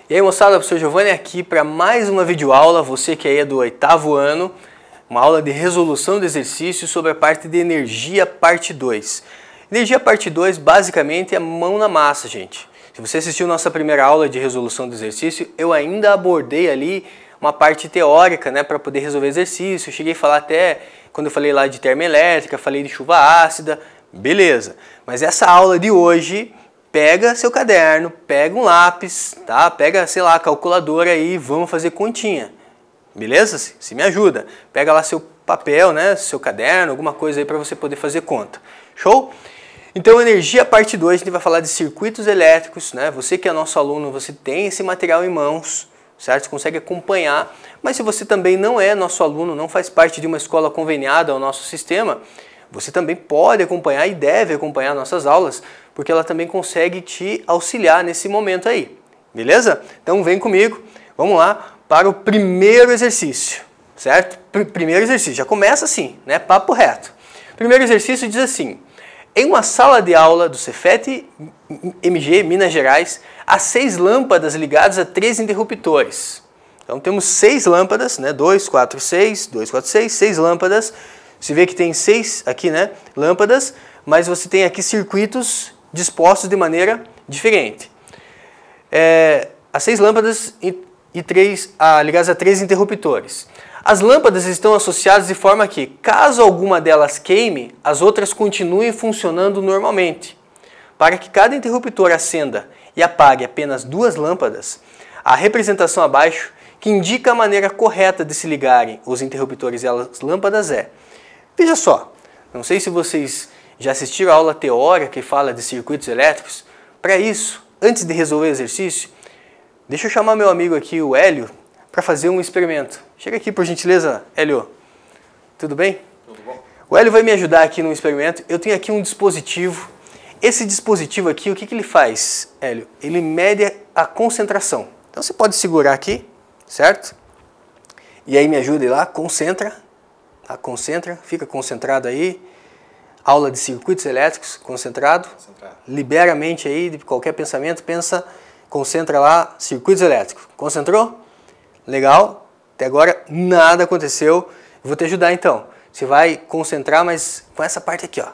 E aí moçada, o professor Giovanni aqui para mais uma videoaula, você que aí é do 8º ano, uma aula de resolução de exercícios sobre a parte de energia parte 2. Energia parte 2 basicamente é mão na massa, gente. Se você assistiu nossa primeira aula de resolução de exercício, eu ainda abordei ali uma parte teórica, né, para poder resolver exercício. Eu cheguei a falar até, quando eu falei lá de termoelétrica, falei de chuva ácida, beleza. Mas essa aula de hoje, pega seu caderno, pega um lápis, tá? Pega, sei lá, a calculadora aí e vamos fazer continha. Beleza? Se me ajuda. Pega lá seu papel, né, seu caderno, alguma coisa aí para você poder fazer conta. Show? Então, energia parte 2, a gente vai falar de circuitos elétricos, né? Você que é nosso aluno, você tem esse material em mãos, certo? Você consegue acompanhar, mas se você também não é nosso aluno, não faz parte de uma escola conveniada ao nosso sistema, você também pode acompanhar e deve acompanhar nossas aulas, porque ela também consegue te auxiliar nesse momento aí, beleza? Então vem comigo, vamos lá para o primeiro exercício, certo? Primeiro exercício, já começa assim, né? Papo reto. Primeiro exercício diz assim: em uma sala de aula do Cefet MG, Minas Gerais, há 6 lâmpadas ligadas a 3 interruptores. Então temos 6 lâmpadas, né? 2, 4, 6, 2, 4, 6, 6 lâmpadas. Você vê que tem 6 aqui, né, lâmpadas, mas você tem aqui circuitos dispostos de maneira diferente. As 6 lâmpadas ligadas a 3 interruptores. As lâmpadas estão associadas de forma que, caso alguma delas queime, as outras continuem funcionando normalmente. Para que cada interruptor acenda e apague apenas 2 lâmpadas, a representação abaixo, que indica a maneira correta de se ligarem os interruptores e as lâmpadas é: veja só, não sei se vocês já assistiram a aula teórica que fala de circuitos elétricos. Para isso, antes de resolver o exercício, deixa eu chamar meu amigo aqui, o Hélio, para fazer um experimento. Chega aqui, por gentileza, Hélio. Tudo bem? Tudo bom. O Hélio vai me ajudar aqui no experimento. Eu tenho aqui um dispositivo. Esse dispositivo aqui, o que ele faz, Hélio? Ele mede a concentração. Então você pode segurar aqui, certo? E aí me ajuda aí lá, concentra. Tá? Concentra, fica concentrado aí. Aula de circuitos elétricos, concentrado. Libera a mente aí de qualquer pensamento, pensa, concentra lá, circuitos elétricos. Concentrou? Legal. Até agora nada aconteceu. Eu vou te ajudar então. Você vai concentrar, mas com essa parte aqui, ó.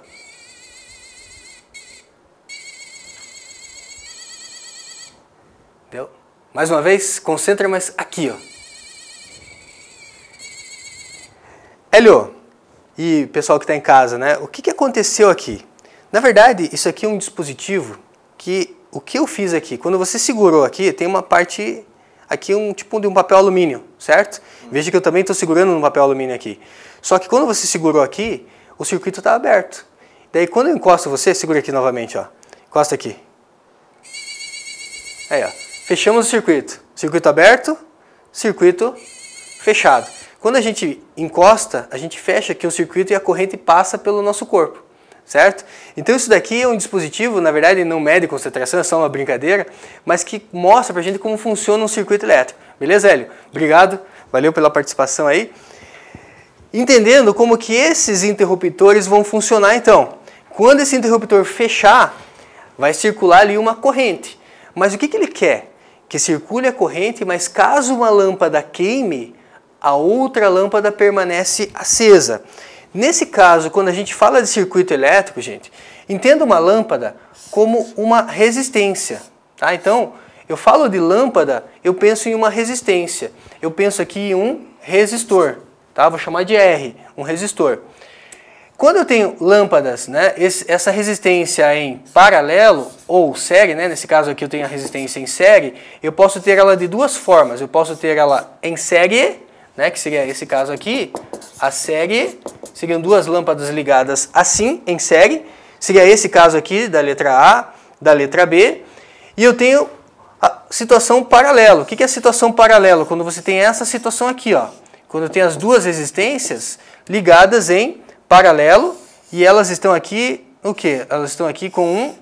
Entendeu? Mais uma vez, concentra, mas aqui, ó. Hélio, e pessoal que está em casa, né? O que aconteceu aqui? Na verdade, isso aqui é um dispositivo que, o que eu fiz aqui, quando você segurou aqui, tem uma parte, aqui um tipo de um papel alumínio, certo? Veja que eu também estou segurando no papel alumínio aqui. Só que quando você segurou aqui, o circuito está aberto. Daí quando eu encosto você, segura aqui novamente, ó. Encosta aqui. Aí, ó. Fechamos o circuito. Circuito aberto, circuito fechado. Quando a gente encosta, a gente fecha aqui o circuito e a corrente passa pelo nosso corpo, certo? Então isso daqui é um dispositivo, na verdade não mede concentração, é só uma brincadeira, mas que mostra pra gente como funciona um circuito elétrico. Beleza, Hélio? Obrigado, valeu pela participação aí. Entendendo como que esses interruptores vão funcionar então. Quando esse interruptor fechar, vai circular ali uma corrente. Mas o que ele quer? Que circule a corrente, mas caso uma lâmpada queime, a outra lâmpada permanece acesa. Nesse caso, quando a gente fala de circuito elétrico, gente, entenda uma lâmpada como uma resistência. Tá? Então, eu falo de lâmpada, eu penso em uma resistência. Eu penso aqui em um resistor. Tá? Vou chamar de R, um resistor. Quando eu tenho lâmpadas, né, essa resistência em paralelo ou série, né, nesse caso aqui eu tenho a resistência em série, eu posso ter ela de duas formas. Eu posso ter ela em série, né, que seria esse caso aqui, a série, seriam 2 lâmpadas ligadas assim, em série, seria esse caso aqui da letra A, da letra B, e eu tenho a situação paralelo. O que é a situação paralelo? Quando você tem essa situação aqui, ó, quando tem as 2 resistências ligadas em paralelo, e elas estão aqui, o quê? Elas estão aqui com um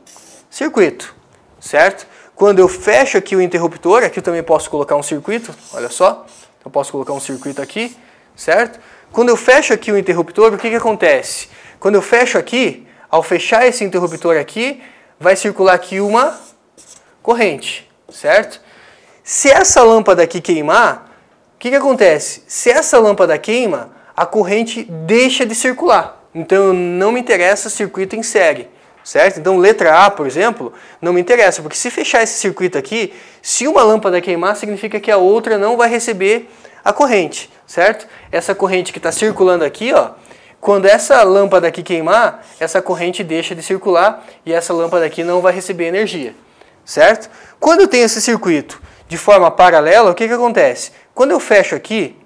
circuito, certo? Quando eu fecho aqui o interruptor, aqui eu também posso colocar um circuito, olha só. Eu posso colocar um circuito aqui, certo? Quando eu fecho aqui o interruptor, o que acontece? Quando eu fecho aqui, ao fechar esse interruptor aqui, vai circular aqui uma corrente, certo? Se essa lâmpada aqui queimar, o que acontece? Se essa lâmpada queima, a corrente deixa de circular. Então não me interessa circuito em série, certo? Então letra A, por exemplo, não me interessa, porque se fechar esse circuito aqui, se uma lâmpada queimar, significa que a outra não vai receber a corrente, certo? Essa corrente que está circulando aqui, ó, quando essa lâmpada aqui queimar, essa corrente deixa de circular e essa lâmpada aqui não vai receber energia, certo? Quando eu tenho esse circuito de forma paralela, o que acontece? Quando eu fecho aqui,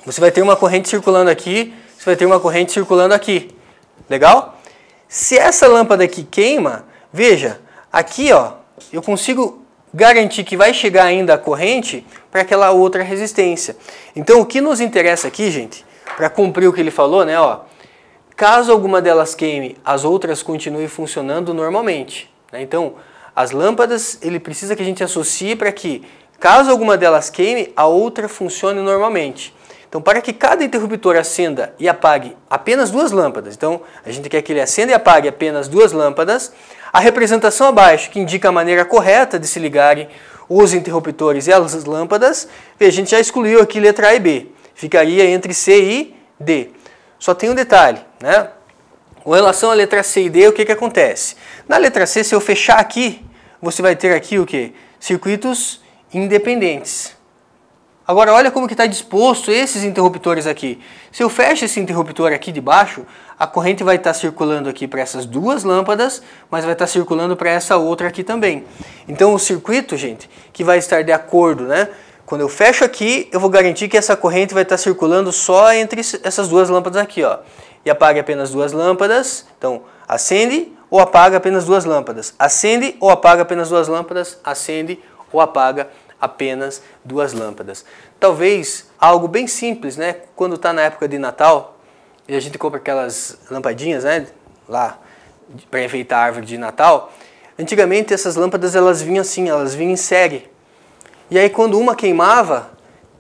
você vai ter uma corrente circulando aqui, você vai ter uma corrente circulando aqui. Legal? Se essa lâmpada aqui queima, veja, aqui ó, eu consigo garantir que vai chegar ainda a corrente para aquela outra resistência. Então o que nos interessa aqui, gente, para cumprir o que ele falou, né, ó, caso alguma delas queime, as outras continuem funcionando normalmente, né? Então, as lâmpadas, ele precisa que a gente associe para que, caso alguma delas queime, a outra funcione normalmente. Então, para que cada interruptor acenda e apague apenas duas lâmpadas, então a gente quer que ele acenda e apague apenas duas lâmpadas, a representação abaixo, que indica a maneira correta de se ligarem os interruptores e as lâmpadas, a gente já excluiu aqui letra A e B. Ficaria entre C e D. Só tem um detalhe, né? Com relação à letra C e D, o que acontece? Na letra C, se eu fechar aqui, você vai ter aqui o quê? Circuitos independentes. Agora, olha como que está disposto esses interruptores aqui. Se eu fecho esse interruptor aqui de baixo, a corrente vai estar circulando aqui para essas duas lâmpadas, mas vai estar circulando para essa outra aqui também. Então, o circuito, gente, que vai estar de acordo, né? Quando eu fecho aqui, eu vou garantir que essa corrente vai estar circulando só entre essas duas lâmpadas aqui, ó. E apaga apenas duas lâmpadas. Então, acende ou apaga apenas duas lâmpadas. Acende ou apaga apenas duas lâmpadas. Acende ou apaga apenas duas lâmpadas. Talvez algo bem simples, né? Quando está na época de Natal e a gente compra aquelas lampadinhas, né? Lá para enfeitar a árvore de Natal. Antigamente essas lâmpadas elas vinham assim, elas vinham em série. E aí quando uma queimava,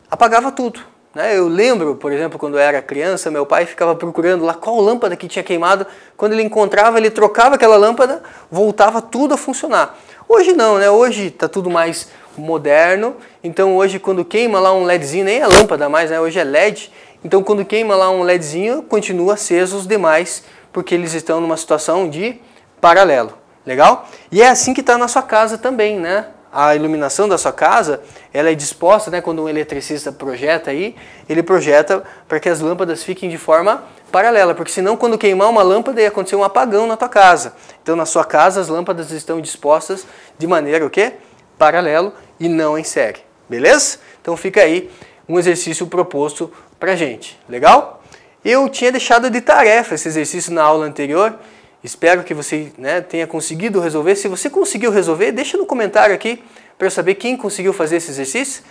apagava tudo, né? Eu lembro, por exemplo, quando eu era criança, meu pai ficava procurando lá qual lâmpada que tinha queimado. Quando ele encontrava, ele trocava aquela lâmpada, voltava tudo a funcionar. Hoje não, né? Hoje está tudo mais moderno, então hoje quando queima lá um LEDzinho, nem é lâmpada mais, né? Hoje é LED, então quando queima lá um LEDzinho, continua aceso os demais, porque eles estão numa situação de paralelo, legal? E é assim que está na sua casa também, né? A iluminação da sua casa, ela é disposta, né? Quando um eletricista projeta aí, ele projeta para que as lâmpadas fiquem de forma paralela, porque senão quando queimar uma lâmpada ia acontecer um apagão na tua casa. Então na sua casa as lâmpadas estão dispostas de maneira o quê? Paralelo e não em série, beleza? Então fica aí um exercício proposto pra gente, legal? Eu tinha deixado de tarefa esse exercício na aula anterior, espero que você, né, tenha conseguido resolver. Se você conseguiu resolver, deixa no comentário aqui para eu saber quem conseguiu fazer esse exercício.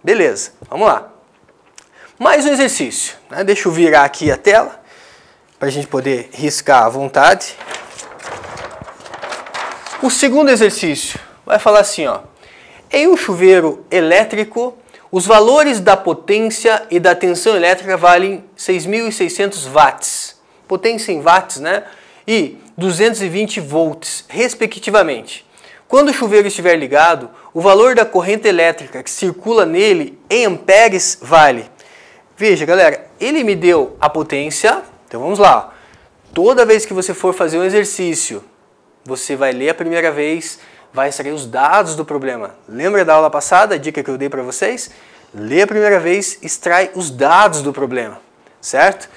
Beleza, vamos lá. Mais um exercício, né? Deixa eu virar aqui a tela para a gente poder riscar à vontade. O segundo exercício vai falar assim, ó. Em um chuveiro elétrico, os valores da potência e da tensão elétrica valem 6.600 watts, potência em watts, né? E 220 volts, respectivamente. Quando o chuveiro estiver ligado, o valor da corrente elétrica que circula nele em amperes vale. Veja, galera, ele me deu a potência, então vamos lá. Toda vez que você for fazer um exercício, você vai ler a primeira vez, vai extrair os dados do problema. Lembra da aula passada, a dica que eu dei para vocês? Lê a primeira vez, extrai os dados do problema, certo?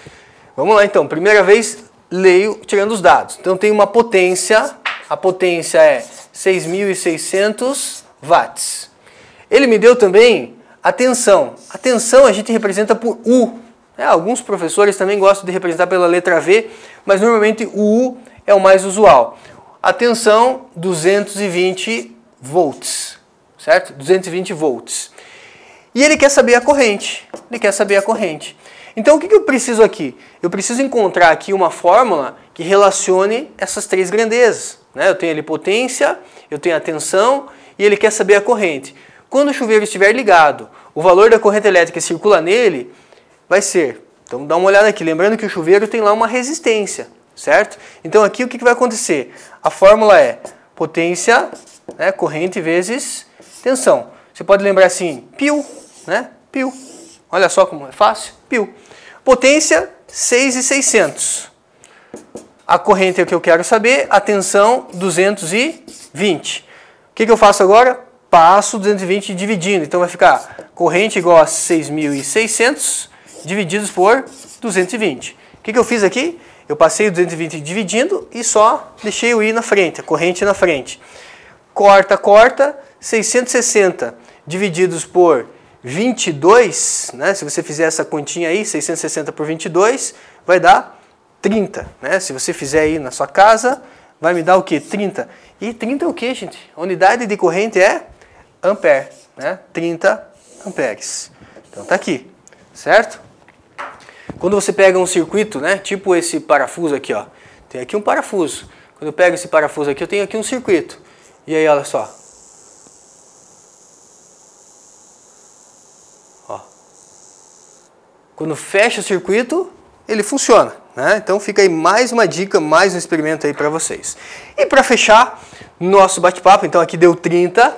Vamos lá então, primeira vez, leio tirando os dados. Então tem uma potência, a potência é 6.600 watts. Ele me deu também a tensão. A tensão a gente representa por U. Alguns professores também gostam de representar pela letra V, mas normalmente o U é o mais usual. A tensão, 220 volts, certo? 220 volts. E ele quer saber a corrente. Ele quer saber a corrente. Então o que eu preciso aqui? Eu preciso encontrar aqui uma fórmula que relacione essas três grandezas, né? Eu tenho ali potência, eu tenho a tensão e ele quer saber a corrente. Quando o chuveiro estiver ligado, o valor da corrente elétrica que circula nele vai ser... Então dá uma olhada aqui, lembrando que o chuveiro tem lá uma resistência, certo? Então aqui o que vai acontecer? A fórmula é potência, né, corrente vezes tensão. Você pode lembrar assim, π, né? π. Olha só como é fácil, π. Potência 6.600. A corrente é o que eu quero saber, a tensão 220. O que eu faço agora? Passo 220 dividindo. Então vai ficar corrente igual a 6.600 divididos por 220. O que eu fiz aqui? Eu passei o 220 dividindo e só deixei o I na frente, a corrente na frente. Corta, corta, 660 divididos por 22, né? Se você fizer essa continha aí, 660 por 22, vai dar 30, né? Se você fizer aí na sua casa, vai me dar o quê? 30. E 30 é o quê, gente? A unidade de corrente é ampere, né? 30 amperes. Então tá aqui, certo? Quando você pega um circuito, né? Tipo esse parafuso aqui, ó. Tem aqui um parafuso. Quando eu pego esse parafuso aqui, eu tenho aqui um circuito. E aí, olha só. Ó. Quando fecha o circuito, ele funciona, né? Então fica aí mais uma dica, mais um experimento aí para vocês. E para fechar nosso bate-papo, então aqui deu 30.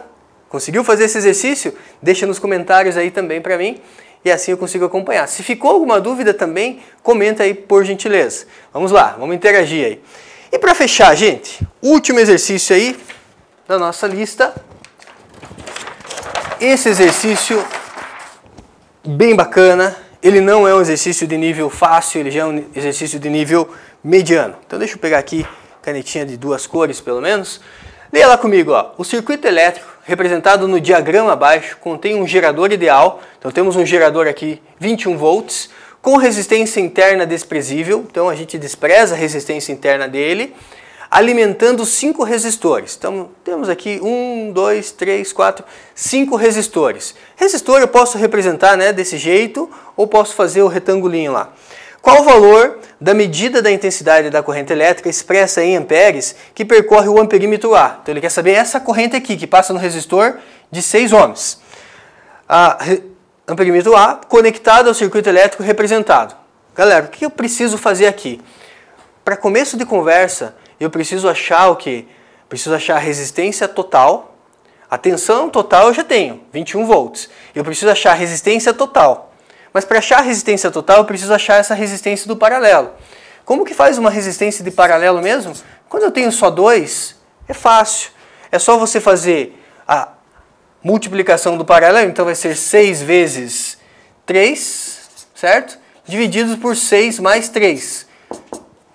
Conseguiu fazer esse exercício? Deixa nos comentários aí também para mim. E assim eu consigo acompanhar. Se ficou alguma dúvida também, comenta aí por gentileza. Vamos lá, vamos interagir aí. E para fechar, gente, último exercício aí da nossa lista. Esse exercício bem bacana. Ele não é um exercício de nível fácil, ele já é um exercício de nível mediano. Então deixa eu pegar aqui canetinha de 2 cores pelo menos. Leia lá comigo, ó. O circuito elétrico, representado no diagrama abaixo, contém um gerador ideal. Então temos um gerador aqui, 21 volts, com resistência interna desprezível. Então a gente despreza a resistência interna dele, alimentando 5 resistores. Então temos aqui 1, 2, 3, 4, 5 resistores. Resistor eu posso representar, né, desse jeito, ou posso fazer o retangulinho lá. Qual o valor da medida da intensidade da corrente elétrica expressa em amperes que percorre o amperímetro A? Então ele quer saber essa corrente aqui, que passa no resistor de 6 ohms. Amperímetro A conectado ao circuito elétrico representado. Galera, o que eu preciso fazer aqui? Para começo de conversa, eu preciso achar o quê? Preciso achar a resistência total. A tensão total eu já tenho, 21 volts. Eu preciso achar a resistência total. Mas para achar a resistência total, eu preciso achar essa resistência do paralelo. Como que faz uma resistência de paralelo mesmo? Quando eu tenho só 2, é fácil. É só você fazer a multiplicação do paralelo, então vai ser 6 vezes 3, certo? Dividido por 6 mais 3.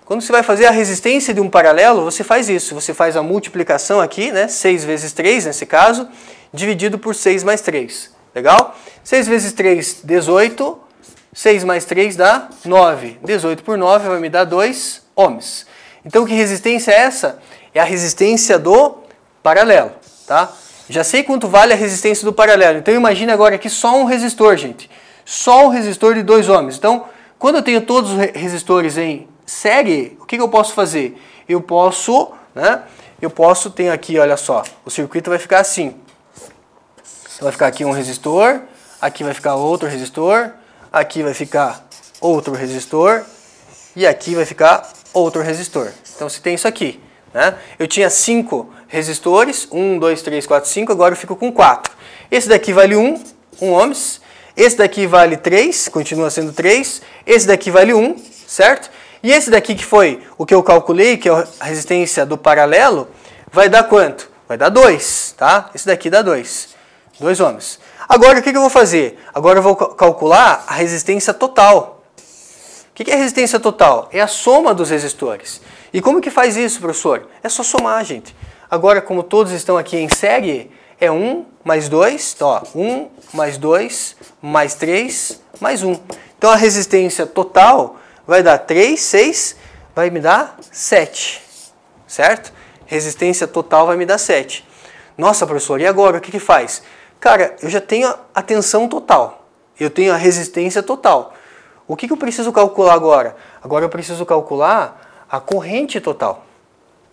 Quando você vai fazer a resistência de um paralelo, você faz isso. Você faz a multiplicação aqui, né? 6 vezes 3 nesse caso, dividido por 6 mais 3. Legal? 6 vezes 3, 18. 6 mais 3 dá 9. 18 por 9 vai me dar 2 ohms. Então, que resistência é essa? É a resistência do paralelo, tá? Já sei quanto vale a resistência do paralelo. Então, imagine agora aqui só um resistor, gente. Só um resistor de 2 ohms. Então, quando eu tenho todos os resistores em série, o que eu posso fazer? Eu posso, né? Tenho aqui, olha só, o circuito vai ficar assim. Vai ficar aqui um resistor, aqui vai ficar outro resistor, aqui vai ficar outro resistor e aqui vai ficar outro resistor. Então você tem isso aqui, né? Eu tinha 5 resistores, 1, 2, 3, 4, 5, agora eu fico com 4. Esse daqui vale 1 ohms, esse daqui vale 3, continua sendo 3, esse daqui vale 1, certo? E esse daqui que foi o que eu calculei, que é a resistência do paralelo, vai dar quanto? Vai dar 2, tá? Esse daqui dá 2. 2 ohms. Agora o que eu vou fazer? Agora eu vou calcular a resistência total. O que é a resistência total? É a soma dos resistores. E como que faz isso, professor? É só somar, gente. Agora, como todos estão aqui em série, é 1 mais 2, então, ó, 1 mais 2 mais 3 mais 1. Então a resistência total vai dar 3, 6, vai me dar 7. Certo? Resistência total vai me dar 7. Nossa, professor, e agora o que faz? Cara, eu já tenho a tensão total, eu tenho a resistência total. O que eu preciso calcular agora? Agora eu preciso calcular a corrente total,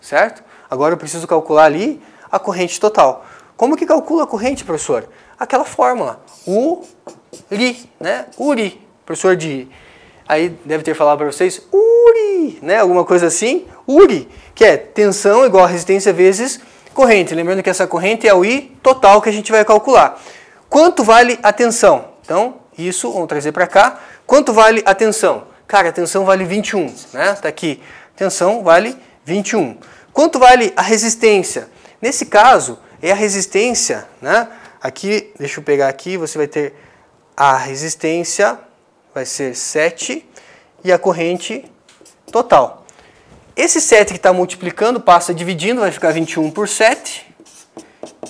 certo? Agora eu preciso calcular ali a corrente total. Como que calcula a corrente, professor? Aquela fórmula, URI, né? URI, professor de... Aí deve ter falado para vocês, URI, né? Alguma coisa assim, URI, que é tensão igual a resistência vezes corrente. Lembrando que essa corrente é o I total que a gente vai calcular. Quanto vale a tensão? Então, isso, vamos trazer para cá. Quanto vale a tensão? Cara, a tensão vale 21, né? Tá aqui. Tensão vale 21. Quanto vale a resistência? Nesse caso, é a resistência, né? Aqui, deixa eu pegar aqui, você vai ter a resistência, vai ser 7, e a corrente total. Esse 7 que está multiplicando, passa dividindo, vai ficar 21 por 7,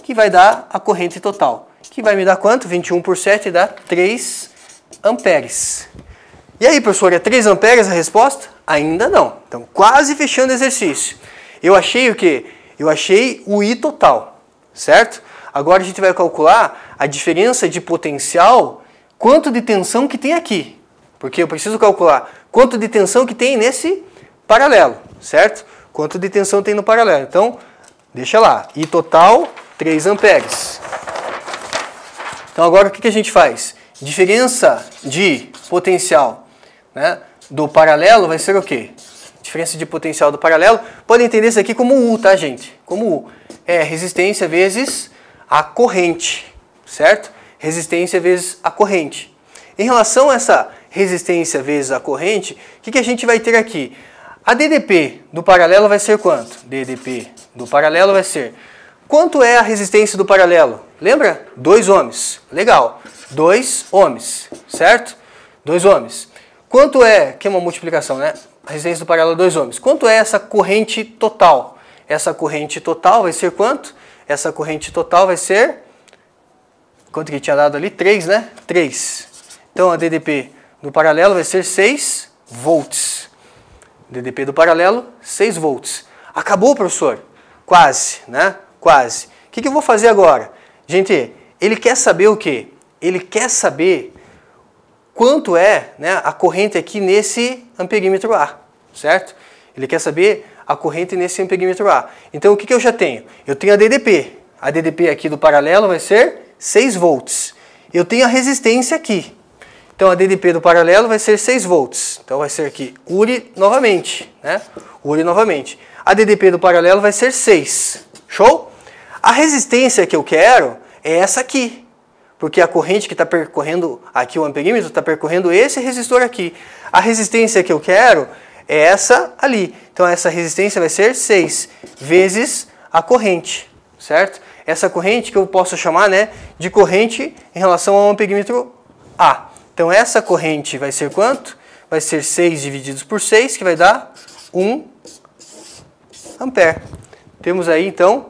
que vai dar a corrente total. Que vai me dar quanto? 21 por 7 dá 3 amperes. E aí, professor, é 3 amperes a resposta? Ainda não. Então, quase fechando o exercício. Eu achei o quê? Eu achei o I total, certo? Agora a gente vai calcular a diferença de potencial, quanto de tensão que tem aqui. Porque eu preciso calcular quanto de tensão que tem nesse paralelo, certo? Quanto de tensão tem no paralelo. Então, deixa lá. I total, 3 amperes. Então, agora o que a gente faz? Diferença de potencial, né, do paralelo vai ser o quê? Diferença de potencial do paralelo. Pode entender isso aqui como U, tá, gente? Como U. É resistência vezes a corrente, certo? Resistência vezes a corrente. Em relação a essa resistência vezes a corrente, o que a gente vai ter aqui? A DDP do paralelo vai ser quanto? DDP do paralelo vai ser... Quanto é a resistência do paralelo? Lembra? 2 ohms. Legal. 2 ohms, certo? 2 ohms. Quanto é... Que é uma multiplicação, né? A resistência do paralelo 2 ohms. Quanto é essa corrente total? Essa corrente total vai ser quanto? Essa corrente total vai ser... Quanto que tinha dado ali? 3, né? 3. Então, a DDP do paralelo vai ser 6 volts. DDP do paralelo, 6 volts. Acabou, professor? Quase, né? Quase. O que eu vou fazer agora? Gente, ele quer saber o quê? Ele quer saber quanto é, né, a corrente aqui nesse amperímetro A, certo? Ele quer saber a corrente nesse amperímetro A. Então, o que eu já tenho? Eu tenho a DDP. A DDP aqui do paralelo vai ser 6 volts. Eu tenho a resistência aqui. Então, a DDP do paralelo vai ser 6 volts. Então, vai ser aqui URI novamente, né? URI novamente. A DDP do paralelo vai ser 6. Show? A resistência que eu quero é essa aqui. Porque a corrente que está percorrendo aqui, o amperímetro, está percorrendo esse resistor aqui. A resistência que eu quero é essa ali. Então, essa resistência vai ser 6 vezes a corrente, certo? Essa corrente que eu posso chamar, né, de corrente em relação ao amperímetro A. Então, essa corrente vai ser quanto? Vai ser 6 divididos por 6, que vai dar 1 ampere. Temos aí, então,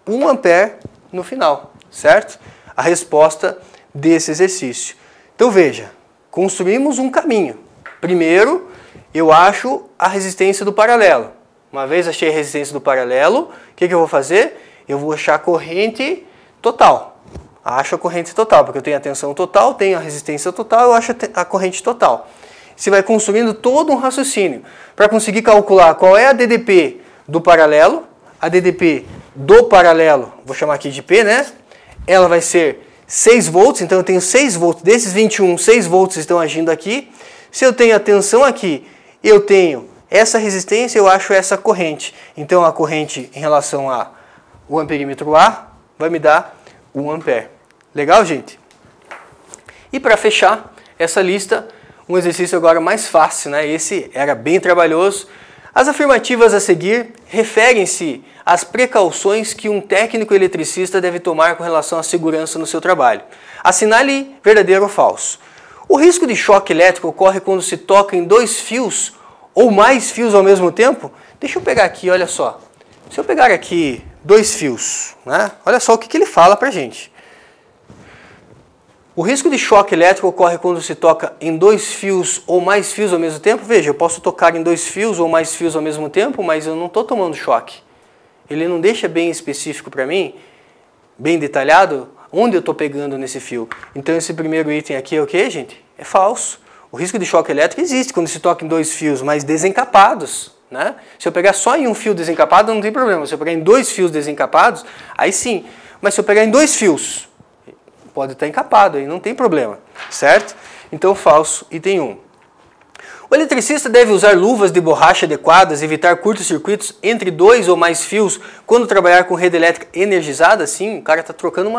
1 ampere no final, certo? A resposta desse exercício. Então, veja, construímos um caminho. Primeiro, eu acho a resistência do paralelo. Uma vez achei a resistência do paralelo, o que eu vou fazer? Eu vou achar a corrente total. Acho a corrente total, porque eu tenho a tensão total, tenho a resistência total, eu acho a corrente total. Você vai construindo todo um raciocínio para conseguir calcular qual é a DDP do paralelo. A DDP do paralelo, vou chamar aqui de P, né? Ela vai ser 6 volts, então eu tenho 6 volts. Desses 21, 6 volts estão agindo aqui. Se eu tenho a tensão aqui, eu tenho essa resistência, eu acho essa corrente. Então a corrente em relação ao amperímetro A vai me dar 1 ampere. Legal, gente? E para fechar essa lista, um exercício agora mais fácil, né? Esse era bem trabalhoso. As afirmativas a seguir referem-se às precauções que um técnico eletricista deve tomar com relação à segurança no seu trabalho. Assinale verdadeiro ou falso. O risco de choque elétrico ocorre quando se toca em 2 fios ou mais fios ao mesmo tempo? Deixa eu pegar aqui, olha só. Se eu pegar aqui 2 fios, né? Olha só o que ele fala pra gente. O risco de choque elétrico ocorre quando se toca em 2 fios ou mais fios ao mesmo tempo. Veja, eu posso tocar em 2 fios ou mais fios ao mesmo tempo, mas eu não estou tomando choque. Ele não deixa bem específico para mim, bem detalhado, onde eu estou pegando nesse fio. Então esse primeiro item aqui é o que, gente? É falso. O risco de choque elétrico existe quando se toca em 2 fios, mas desencapados, né? Se eu pegar só em um fio desencapado, não tem problema. Se eu pegar em 2 fios desencapados, aí sim. Mas se eu pegar em 2 fios, pode estar encapado, aí não tem problema, certo? Então, falso, item 1. O eletricista deve usar luvas de borracha adequadas, evitar curtos-circuitos entre 2 ou mais fios quando trabalhar com rede elétrica energizada. Sim, o cara está trocando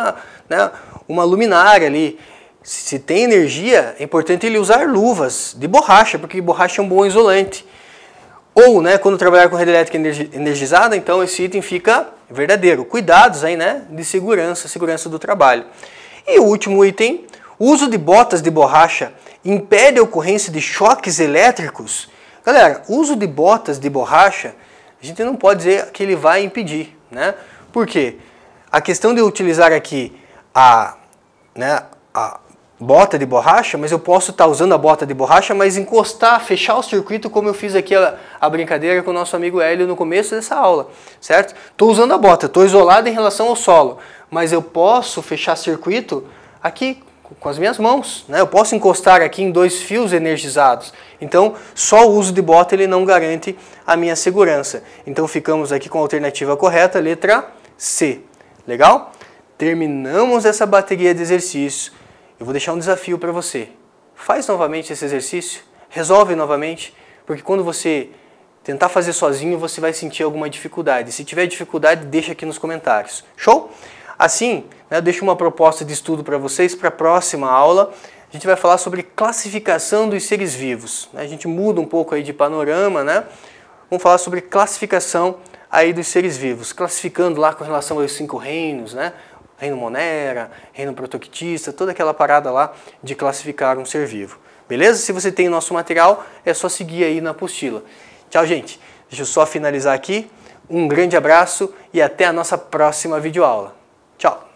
uma luminária ali. Se tem energia, é importante ele usar luvas de borracha, porque borracha é um bom isolante. Ou, né, quando trabalhar com rede elétrica energizada, então esse item fica verdadeiro. Cuidados aí, né, de segurança do trabalho. E o último item, o uso de botas de borracha impede a ocorrência de choques elétricos. Galera, o uso de botas de borracha, a gente não pode dizer que ele vai impedir, né? Por quê? A questão de utilizar aqui a bota de borracha, mas eu posso estar usando a bota de borracha, mas encostar, fechar o circuito, como eu fiz aqui a brincadeira com o nosso amigo Hélio no começo dessa aula, certo? Estou usando a bota, estou isolado em relação ao solo, mas eu posso fechar circuito aqui com as minhas mãos, né? Eu posso encostar aqui em 2 fios energizados. Então, só o uso de bota ele não garante a minha segurança. Então, ficamos aqui com a alternativa correta, letra C. Legal? Terminamos essa bateria de exercícios. Eu vou deixar um desafio para você. Faz novamente esse exercício, resolve novamente, porque quando você tentar fazer sozinho, você vai sentir alguma dificuldade. Se tiver dificuldade, deixa aqui nos comentários. Show? Assim, né, eu deixo uma proposta de estudo para vocês para a próxima aula. A gente vai falar sobre classificação dos seres vivos. A gente muda um pouco aí de panorama, né? Vamos falar sobre classificação aí dos seres vivos, classificando lá com relação aos 5 reinos, né? Reino Monera, reino protoctista, toda aquela parada lá de classificar um ser vivo. Beleza? Se você tem o nosso material, é só seguir aí na apostila. Tchau, gente. Deixa eu só finalizar aqui. Um grande abraço e até a nossa próxima videoaula. Tchau!